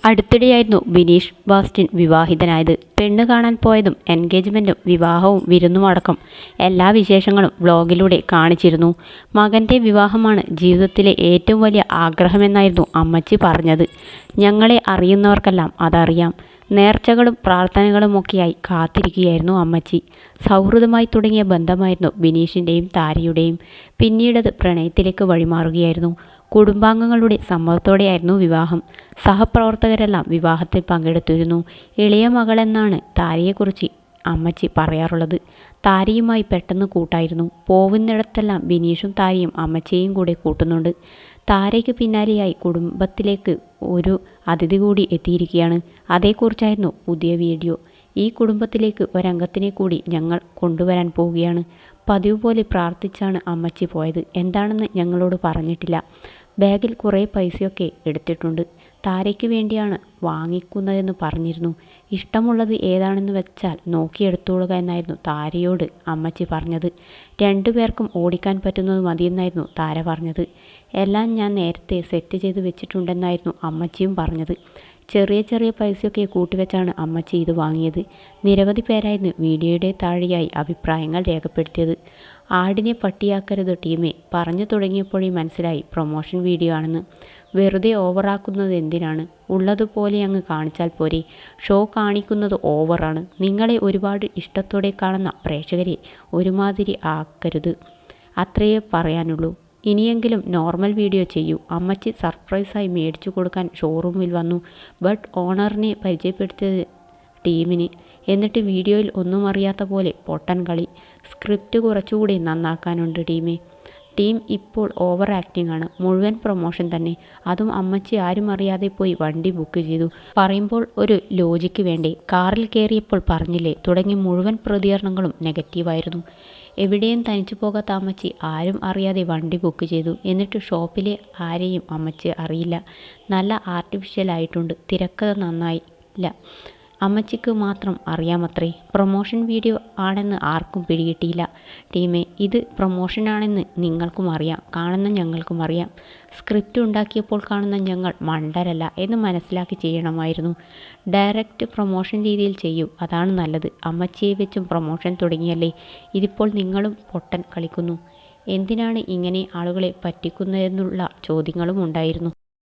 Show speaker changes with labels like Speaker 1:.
Speaker 1: അടുത്തിടെയായിരുന്നു ബിനീഷ് ബാസ്റ്റിൻ വിവാഹിതനായത്. പെണ്ണ് കാണാൻ പോയതും എൻഗേജ്മെൻറ്റും വിവാഹവും വിരുന്നും അടക്കം എല്ലാ വിശേഷങ്ങളും വ്ലോഗിലൂടെ കാണിച്ചിരുന്നു. മകൻ്റെ വിവാഹമാണ് ജീവിതത്തിലെ ഏറ്റവും വലിയ ആഗ്രഹമെന്നായിരുന്നു അമ്മച്ചി പറഞ്ഞത്. ഞങ്ങളെ അറിയുന്നവർക്കെല്ലാം അതറിയാം. നേർച്ചകളും പ്രാർത്ഥനകളുമൊക്കെയായി കാത്തിരിക്കുകയായിരുന്നു അമ്മച്ചി. സൗഹൃദമായി തുടങ്ങിയ ബന്ധമായിരുന്നു ബിനീഷിൻ്റെയും താരയുടെയും. പിന്നീടത് പ്രണയത്തിലേക്ക് വഴിമാറുകയായിരുന്നു. കുടുംബാംഗങ്ങളുടെ സമ്മതത്തോടെയായിരുന്നു വിവാഹം. സഹപ്രവർത്തകരെല്ലാം വിവാഹത്തിൽ പങ്കെടുത്തിരുന്നു. ഇളയ മകളെന്നാണ് താരയെക്കുറിച്ച് അമ്മച്ചി പറയാറുള്ളത്. താരയുമായി പെട്ടെന്ന് കൂട്ടായിരുന്നു. പോവുന്നിടത്തെല്ലാം ബിനീഷും താരയും അമ്മച്ചിയെയും കൂടെ കൂട്ടുന്നുണ്ട്. താരയ്ക്ക് പിന്നാലെയായി കുടുംബത്തിലേക്ക് ഒരു അതിഥി കൂടി എത്തിയിരിക്കുകയാണ്. അതേക്കുറിച്ചായിരുന്നു പുതിയ വീഡിയോ. ഈ കുടുംബത്തിലേക്ക് ഒരംഗത്തിനെ കൂടി ഞങ്ങൾ കൊണ്ടുവരാൻ പോവുകയാണ്. പതിവ് പോലെ പ്രാർത്ഥിച്ചാണ് അമ്മച്ചി പോയത്. എന്താണെന്ന് ഞങ്ങളോട് പറഞ്ഞിട്ടില്ല. ബാഗിൽ കുറേ പൈസയൊക്കെ എടുത്തിട്ടുണ്ട്. താരയ്ക്ക് വേണ്ടിയാണ് വാങ്ങിക്കുന്നതെന്ന് പറഞ്ഞിരുന്നു. ഇഷ്ടമുള്ളത് ഏതാണെന്ന് വെച്ചാൽ നോക്കിയെടുത്തോളുക എന്നായിരുന്നു താരയോട് അമ്മച്ചി പറഞ്ഞത്. രണ്ടുപേർക്കും ഓടിക്കാൻ പറ്റുന്നത് മതിയെന്നായിരുന്നു താര പറഞ്ഞത്. എല്ലാം ഞാൻ നേരത്തെ സെറ്റ് ചെയ്ത് വെച്ചിട്ടുണ്ടെന്നായിരുന്നു അമ്മച്ചിയും പറഞ്ഞത്. ചെറിയ ചെറിയ പൈസയൊക്കെ കൂട്ടിവെച്ചാണ് അമ്മച്ചി ഇത് വാങ്ങിയത്. നിരവധി പേരായിരുന്നു വീഡിയോയുടെ താഴെയായി അഭിപ്രായങ്ങൾ രേഖപ്പെടുത്തിയത്. ആടിനെ പട്ടിയാക്കരുത് ടീമേ, പറഞ്ഞു തുടങ്ങിയപ്പോഴേ മനസ്സിലായി പ്രൊമോഷൻ വീഡിയോ ആണെന്ന്. വെറുതെ ഓവറാക്കുന്നത് എന്തിനാണ്? ഉള്ളതുപോലെ അങ്ങ് കാണിച്ചാൽ പോരെ. ഷോ കാണിക്കുന്നത് ഓവറാണ്. നിങ്ങളെ ഒരുപാട് ഇഷ്ടത്തോടെ കാണുന്ന പ്രേക്ഷകരെ ഒരുമാതിരി ആക്കരുത്. അത്രയേ പറയാനുള്ളൂ. ഇനിയെങ്കിലും നോർമൽ വീഡിയോ ചെയ്യൂ. അമ്മച്ചി സർപ്രൈസായി മേടിച്ചു കൊടുക്കാൻ ഷോറൂമിൽ വന്നു. ബട്ട് ഓണറിനെ പരിചയപ്പെടുത്തിയത് ടീമിന്. എന്നിട്ട് വീഡിയോയിൽ ഒന്നും അറിയാത്ത പോലെ പൊട്ടൻ കളി. സ്ക്രിപ്റ്റ് കുറച്ചുകൂടി നന്നാക്കാനുണ്ട് ടീമേ. ടീം ഇപ്പോൾ ഓവർ ആക്ടിംഗ് ആണ്. മുഴുവൻ പ്രൊമോഷൻ തന്നെ. അതും അമ്മച്ചി ആരും അറിയാതെ പോയി വണ്ടി ബുക്ക് ചെയ്തു. പറയുമ്പോൾ ഒരു ലോജിക്ക് വേണ്ടേ? കാറിൽ കയറിയപ്പോൾ പറഞ്ഞില്ലേ തുടങ്ങി മുഴുവൻ പ്രതികരണങ്ങളും നെഗറ്റീവായിരുന്നു. എവിടെയും തനിച്ചു പോകാത്ത അമ്മച്ചി ആരും അറിയാതെ വണ്ടി ബുക്ക് ചെയ്തു. എന്നിട്ട് ഷോപ്പിലെ ആരെയും അമ്മച്ചി അറിയില്ല. നല്ല ആർട്ടിഫിഷ്യൽ ആയിട്ടുണ്ട്. തിരക്കഥ നന്നായില്ല. അമ്മച്ചിക്ക് മാത്രം അറിയാമത്രേ. പ്രൊമോഷൻ വീഡിയോ ആണെന്ന് ആർക്കും പിടികിട്ടിയില്ല. ടീമേ, ഇത് പ്രൊമോഷനാണെന്ന് നിങ്ങൾക്കും അറിയാം, കാണുന്ന ഞങ്ങൾക്കും അറിയാം. സ്ക്രിപ്റ്റ് ഉണ്ടാക്കിയപ്പോൾ കാണുന്ന ഞങ്ങൾ മണ്ടരല്ല എന്ന് മനസ്സിലാക്കി ചെയ്യണമായിരുന്നു. ഡയറക്റ്റ് പ്രൊമോഷൻ രീതിയിൽ ചെയ്യൂ, അതാണ് നല്ലത്. അമ്മച്ചിയെ വെച്ചും പ്രൊമോഷൻ തുടങ്ങിയല്ലേ. ഇതിപ്പോൾ നിങ്ങളും പൊട്ടൻ കളിക്കുന്നു. എന്തിനാണ് ഇങ്ങനെ ആളുകളെ പറ്റിക്കുന്നതെന്നുള്ള ചോദ്യങ്ങളും ഉണ്ടായിരുന്നു.